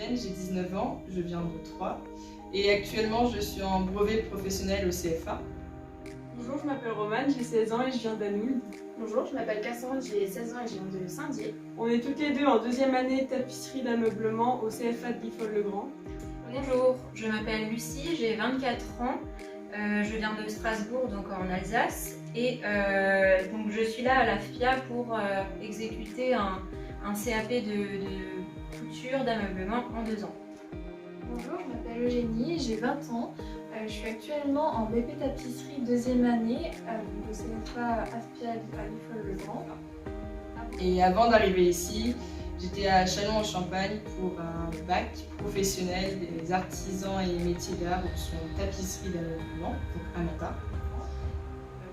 Madeleine, j'ai 19 ans, je viens de Troyes et actuellement je suis en brevet professionnel au CFA. Bonjour, je m'appelle Romane, j'ai 16 ans et je viens d'Anoul. Bonjour, je m'appelle Cassandre, j'ai 16 ans et je viens de Saint-Dié. On est toutes les deux en deuxième année tapisserie d'ameublement au CFA de Guilfol-le-Grand. Bonjour, je m'appelle Lucie, j'ai 24 ans, je viens de Strasbourg, donc en Alsace, et donc je suis là à la FIA pour exécuter un CAP de couture d'ameublement en 2 ans. Bonjour, je m'appelle Eugénie, j'ai 20 ans. Je suis actuellement en BP tapisserie deuxième année au CFA AFPIA à Guilfol-le-Grand. Et avant d'arriver ici, j'étais à Châlons-en-Champagne pour un bac professionnel des artisans et métiers d'art option tapisserie d'ameublement, donc AMATA.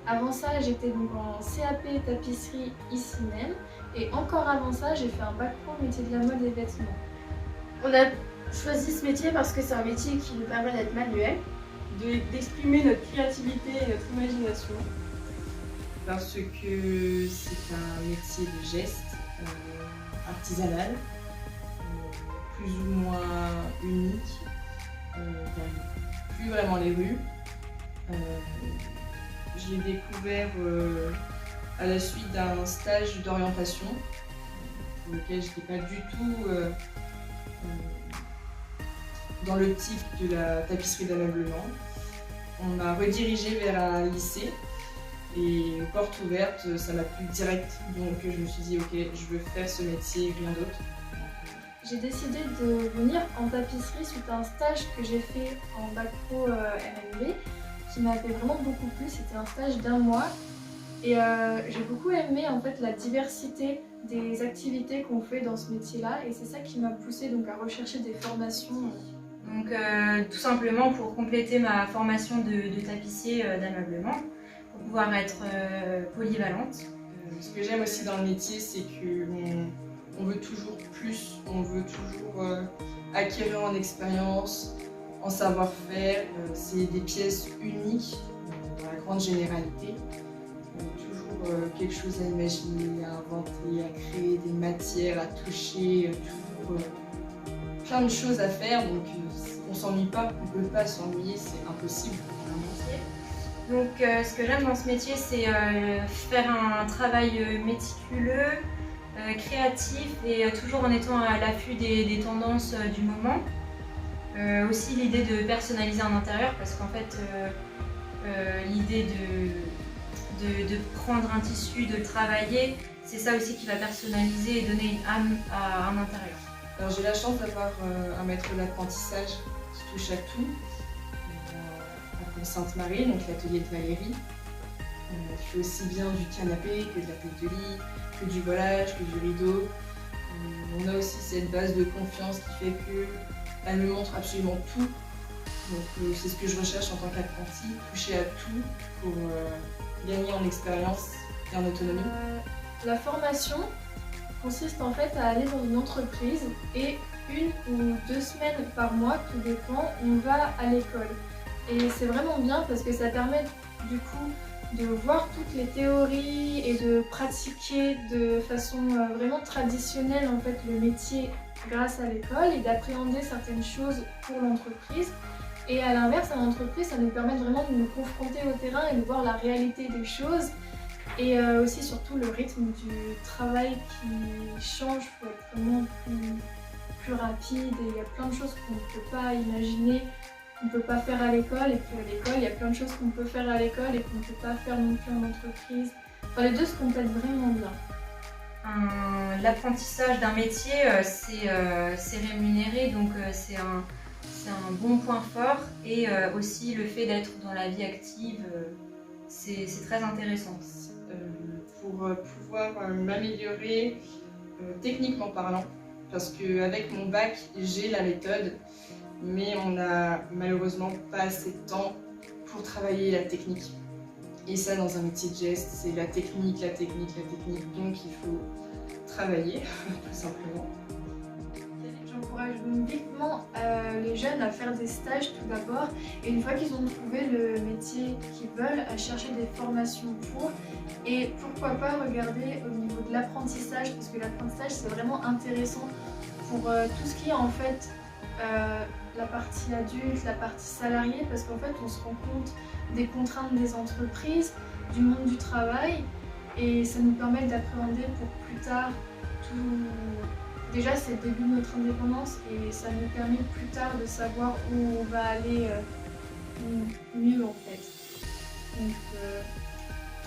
Avant ça, j'étais donc en CAP tapisserie ici même. Et encore avant ça, j'ai fait un bac pro métier de la mode et vêtements. On a choisi ce métier parce que c'est un métier qui nous permet d'être manuel, D'exprimer notre créativité et notre imagination. Parce que c'est un métier de geste artisanal, plus ou moins unique, dans plus vraiment les rues. Je l'ai découvert à la suite d'un stage d'orientation pour lequel je n'étais pas du tout dans l'optique de la tapisserie d'ameublement. On m'a redirigée vers un lycée et porte ouverte, ça m'a plu direct. Donc je me suis dit ok, je veux faire ce métier, rien d'autre. J'ai décidé de venir en tapisserie suite à un stage que j'ai fait en bac pro RMB qui m'avait vraiment beaucoup plu. C'était un stage d'1 mois et j'ai beaucoup aimé en fait la diversité des activités qu'on fait dans ce métier-là et c'est ça qui m'a poussée donc à rechercher des formations. Donc tout simplement pour compléter ma formation de tapissier d'ameublement, pour pouvoir être polyvalente. Ce que j'aime aussi dans le métier, c'est qu'on veut toujours plus, on veut toujours acquérir en expérience, en savoir-faire. C'est des pièces uniques dans la grande généralité. Toujours quelque chose à imaginer, à inventer, à créer des matières, à toucher, toujours plein de choses à faire. Donc on s'ennuie pas, on peut pas s'ennuyer, c'est impossible. Donc ce que j'aime dans ce métier, c'est faire un travail méticuleux, créatif et toujours en étant à l'affût des tendances du moment. Aussi l'idée de personnaliser un intérieur parce qu'en fait l'idée de prendre un tissu, de le travailler, c'est ça aussi qui va personnaliser et donner une âme à un intérieur. Alors j'ai la chance d'avoir un maître d'apprentissage qui touche à tout. À Sainte-Marie, donc l'atelier de Valérie. Je fais aussi bien du canapé que de la tête de lit, que du volage, que du rideau. On a aussi cette base de confiance qui fait qu'elle me montre absolument tout. Donc c'est ce que je recherche en tant qu'apprenti, toucher à tout pour gagner en expérience et en autonomie. La formation consiste en fait à aller dans une entreprise et 1 ou 2 semaines par mois, tout dépend, on va à l'école. Et c'est vraiment bien parce que ça permet du coup de voir toutes les théories et de pratiquer de façon vraiment traditionnelle en fait le métier grâce à l'école et d'appréhender certaines choses pour l'entreprise. Et à l'inverse, à l'entreprise, ça nous permet vraiment de nous confronter au terrain et de voir la réalité des choses. Et aussi surtout le rythme du travail qui change pour être vraiment plus rapide et il y a plein de choses qu'on ne peut pas imaginer, qu'on ne peut pas faire à l'école et puis à l'école il y a plein de choses qu'on peut faire à l'école et qu'on ne peut pas faire non plus en entreprise. Enfin, les deux se complètent vraiment bien. L'apprentissage d'un métier c'est rémunéré donc c'est un bon point fort et aussi le fait d'être dans la vie active c'est très intéressant. Pour pouvoir m'améliorer techniquement parlant, parce qu'avec mon bac, j'ai la méthode, mais on n'a malheureusement pas assez de temps pour travailler la technique. Et ça, dans un métier de geste, c'est la technique, la technique, la technique, donc il faut travailler, tout simplement. J'encourage donc vivement les jeunes à faire des stages tout d'abord et une fois qu'ils ont trouvé le métier qu'ils veulent, à chercher des formations pour et pourquoi pas regarder au niveau de l'apprentissage parce que l'apprentissage c'est vraiment intéressant pour tout ce qui est en fait la partie adulte, la partie salariée, parce qu'en fait on se rend compte des contraintes des entreprises, du monde du travail, et ça nous permet d'appréhender pour plus tard tout. Déjà c'est le début de notre indépendance et ça nous permet plus tard de savoir où on va aller mieux en fait. Donc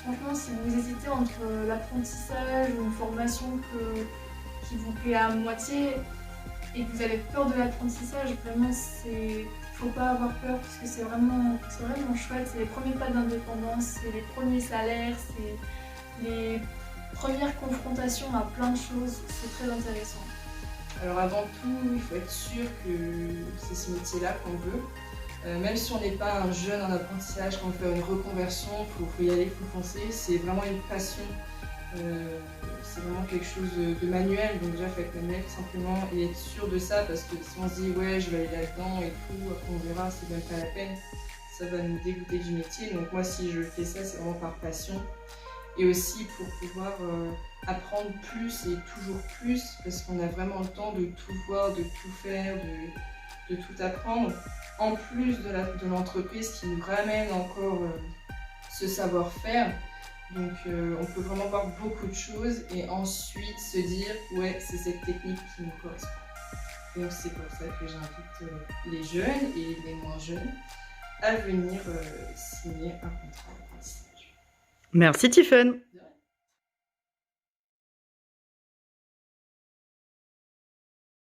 franchement si vous hésitez entre l'apprentissage ou une formation qui vous plaît à moitié, et que vous avez peur de l'apprentissage, vraiment faut pas avoir peur parce que c'est vraiment chouette, c'est les premiers pas d'indépendance, c'est les premiers salaires, c'est les premières confrontations à plein de choses, c'est très intéressant. Alors avant tout, il faut être sûr que c'est ce métier-là qu'on veut. Même si on n'est pas un jeune en apprentissage, quand on fait une reconversion, il faut y aller, il faut foncer, c'est vraiment une passion. C'est vraiment quelque chose de manuel, donc déjà il faut être manuel tout simplement et être sûr de ça parce que si on se dit ouais je vais aller là-dedans et tout, après on verra, c'est même pas la peine, ça va nous dégoûter du métier. Donc moi si je fais ça c'est vraiment par passion et aussi pour pouvoir apprendre plus et toujours plus parce qu'on a vraiment le temps de tout voir, de tout faire, de tout apprendre en plus de l'entreprise qui nous ramène encore ce savoir-faire. Donc on peut vraiment voir beaucoup de choses et ensuite se dire ouais c'est cette technique qui nous correspond. Et donc c'est pour ça que j'invite les jeunes et les moins jeunes à venir signer un contrat d'apprentissage. Merci Tiffen. De rien.